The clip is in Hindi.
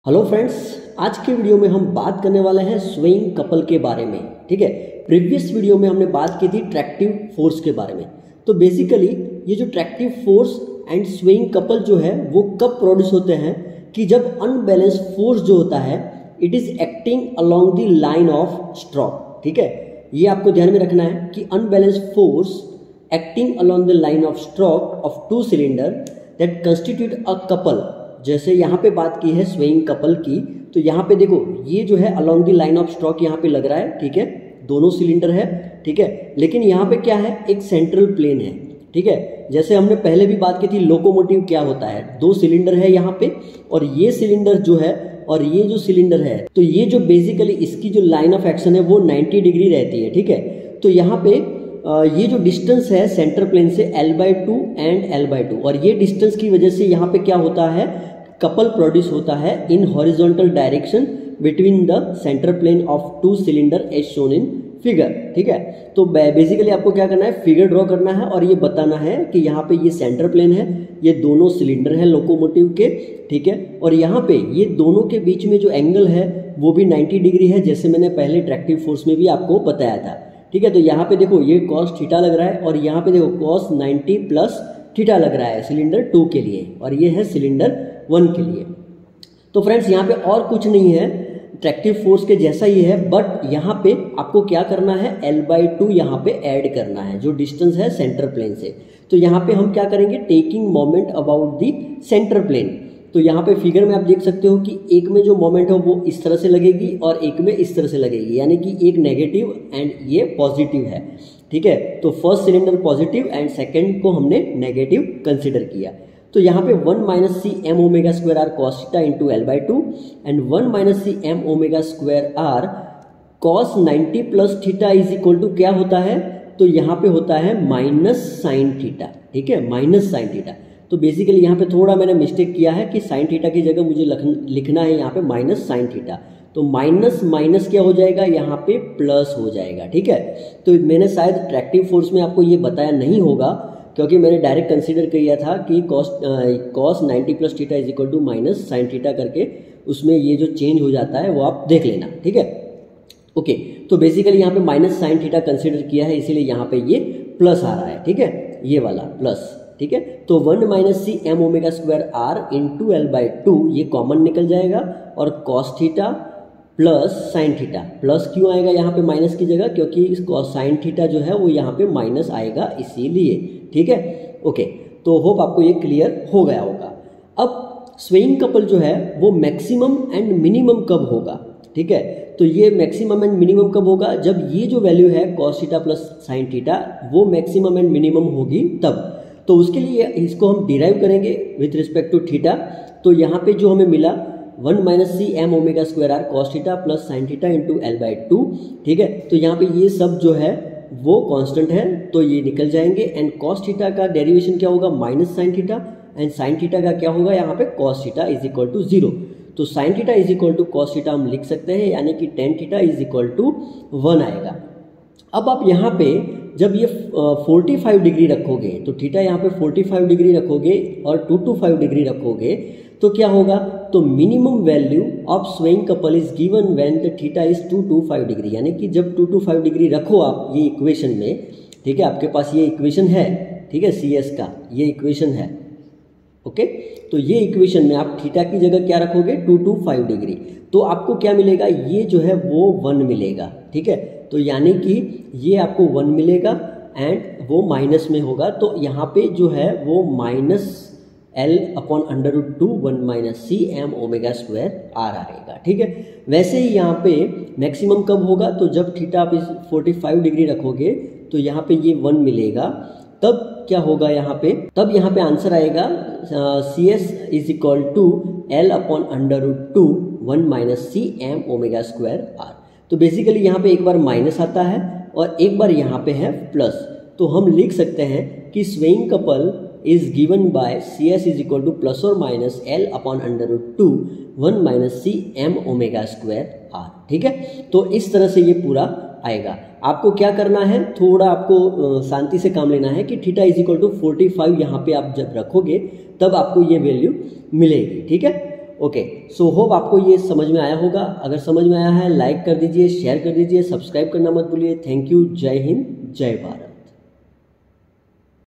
हेलो फ्रेंड्स, आज के वीडियो में हम बात करने वाले हैं स्विंग कपल के बारे में। ठीक है, प्रीवियस वीडियो में हमने बात की थी ट्रैक्टिव फोर्स के बारे में। तो बेसिकली ये जो tractive force and swing couple जो है वो कब प्रोड्यूस होते हैं कि जब अनबैलेंस फोर्स जो होता है it is acting along the line of stroke. ठीक है, ये आपको ध्यान में रखना है कि unbalance force acting along the line of stroke of two cylinder that constitute a couple. जैसे यहाँ पे बात की है स्विंग कपल की, तो यहाँ पे देखो ये जो है along the line of stroke यहाँ पे लग रहा है। ठीक है, दोनों सिलेंडर है। ठीक है, लेकिन यहाँ पे क्या है, एक सेंट्रल प्लेन है। ठीक है, जैसे हमने पहले भी बात की थी लोकोमोटिव क्या होता है, दो सिलेंडर है यहाँ पे और ये सिलेंडर जो है और ये जो सिलेंडर है, तो ये जो बेसिकली इसकी जो लाइन ऑफ एक्शन है वो 90 डिग्री रहती है। ठीक है, तो यहाँ पे ये जो डिस्टेंस है सेंटर प्लेन से L/2 एंड L/2 और ये डिस्टेंस की वजह से यहाँ पे क्या होता है, कपल प्रोड्यूस होता है in horizontal direction between the centre plane of two cylinder as shown in figure. ठीक है, तो बेसिकली आपको क्या करना है, फिगर ड्रॉ करना है और ये बताना है कि यहाँ पे ये सेंटर प्लेन है, ये दोनों सिलेंडर है लोकोमोटिव के। ठीक है, और यहाँ पे ये दोनों के बीच में जो एंगल है वो भी 90 डिग्री है, जैसे मैंने पहले ट्रैक्टिव फोर्स में भी आपको बताया था। ठीक है, तो यहाँ पे देखो ये cos थीटा लग रहा है और यहाँ पे देखो cos 90 प्लस थीटा लग रहा है सिलेंडर 2 के लिए और ये है सिलेंडर 1 के लिए। तो फ्रेंड्स यहाँ पे और कुछ नहीं है, ट्रैक्टिव फोर्स के जैसा ही है, बट यहाँ पे आपको क्या करना है, L/2 यहाँ पे ऐड करना है जो डिस्टेंस है सेंटर प्लेन से। तो यहाँ पे हम क्या करेंगे, taking moment about the centre plane. तो यहाँ पे फिगर में आप देख सकते हो कि एक में जो मोमेंट है वो इस तरह से लगेगी और एक में इस तरह से लगेगी, यानी कि एक नेगेटिव एंड ये पॉजिटिव है। ठीक है, तो first cylinder positive and second को हमने नेगेटिव कंसिडर किया। तो यहाँ पे 1 - c m omega square r cos theta into L/2 and 1 - c m omega square r cos 90 plus theta is equal to क्या होता है, तो यहाँ पे होता है माइनस साइन थीटा। ठीक है, माइनस साइन थीटा। तो बेसिकली यहाँ पे थोड़ा मैंने मिस्टेक किया है कि साइन थीटा की जगह मुझे लिखना है यहाँ पे माइनस साइन थीटा। तो माइनस माइनस क्या हो जाएगा, यहाँ पे प्लस हो जाएगा। ठीक है, तो मैंने शायद ट्रैक्टिव फोर्स में आपको ये बताया नहीं होगा क्योंकि मैंने डायरेक्ट कंसीडर किया था कि cos 90 plus theta is equal to minus sine theta करके, उसमें ये जो चेंज हो जाता है वो आप देख लेना। ठीक है, ओके, तो बेसिकली यहाँ पे माइनस साइन थीटा कंसीडर किया है, इसीलिए यहाँ पे ये प्लस आ रहा है। ठीक है, ये वाला प्लस। ठीक है, तो 1 - c m omega square r into L/2 ये कॉमन निकल जाएगा और cos theta plus sine theta, plus क्यों आएगा यहाँ पे माइनस की जगह, क्योंकि इस साइन थीटा जो है वो यहाँ पे माइनस आएगा इसीलिए। ठीक है, ओके, तो होप आपको ये क्लियर हो गया होगा। अब स्विंग कपल जो है वो मैक्सिमम एंड मिनिमम कब होगा। ठीक है, तो ये मैक्सिमम एंड मिनिमम कब होगा, जब ये जो वैल्यू है cos theta plus sine theta वो मैक्सिमम एंड मिनिमम होगी तब। तो उसके लिए इसको हम डिराइव करेंगे विथ रिस्पेक्ट टू थीटा। तो यहाँ पे जो हमें मिला 1 - c m omega square r cos theta plus sine theta into L/2। ठीक है, तो यहाँ पे ये सब जो है वो कांस्टेंट है तो ये निकल जाएंगे एंड cos थीटा का डेरिवेशन क्या होगा, minus sine theta and sine theta का क्या होगा यहाँ पे cos theta is equal to 0। तो sine theta is equal to cos theta हम लिख सकते हैं, यानी कि tan theta is equal to 1 आएगा। अब आप यहाँ पे जब ये 45 डिग्री रखोगे तो थीटा यहाँ पे 45 डिग्री रखोगे और 225 डिग्री रखोगे तो क्या होगा, तो minimum value of swing couple is given when the theta is 225 degree, यानी कि जब 225 डिग्री रखो आप ये इक्वेशन में। ठीक है, आपके पास ये इक्वेशन है। ठीक है, CS का ये इक्वेशन है। ओके, तो ये इक्वेशन में आप थीटा की जगह क्या रखोगे, 225 डिग्री, तो आपको क्या मिलेगा, ये जो है वो 1 मिलेगा। ठीक है, तो यानी कि ये आपको 1 मिलेगा एंड वो माइनस में होगा, तो यहाँ पे जो है वो minus L/√2 1 - c m omega square r आएगा। ठीक है, वैसे ही यहाँ पे मैक्सिमम कब होगा, तो जब थीटा आप इस 45 डिग्री रखोगे तो यहाँ पे ये 1 मिलेगा, तब क्या होगा यहाँ पे, तब यहाँ पे आंसर आएगा CS is equal to L/√2 1 - c m omega square r। तो बेसिकली यहाँ पे एक बार माइनस आता है और एक बार यहाँ पे है प्लस, तो हम लिख सकते हैं कि swing couple is given by CS is equal to plus और minus L/√2 1 - c m omega square r। ठीक है, तो इस तरह से ये पूरा आएगा। आपको क्या करना है, थोड़ा आपको शांति से काम लेना है कि थीटा इज इक्वल टू 45 यहाँ पे आप जब रखोगे तब आपको ये वैल्यू मिलेगी। ठीक है, ओके, सो होप आपको ये समझ में आया होगा। अगर समझ में आया है लाइक कर दीजिए, शेयर कर दीजिए, सब्सक्राइब करना मत भूलिए। Thank you. जय हिंद, जय भारत।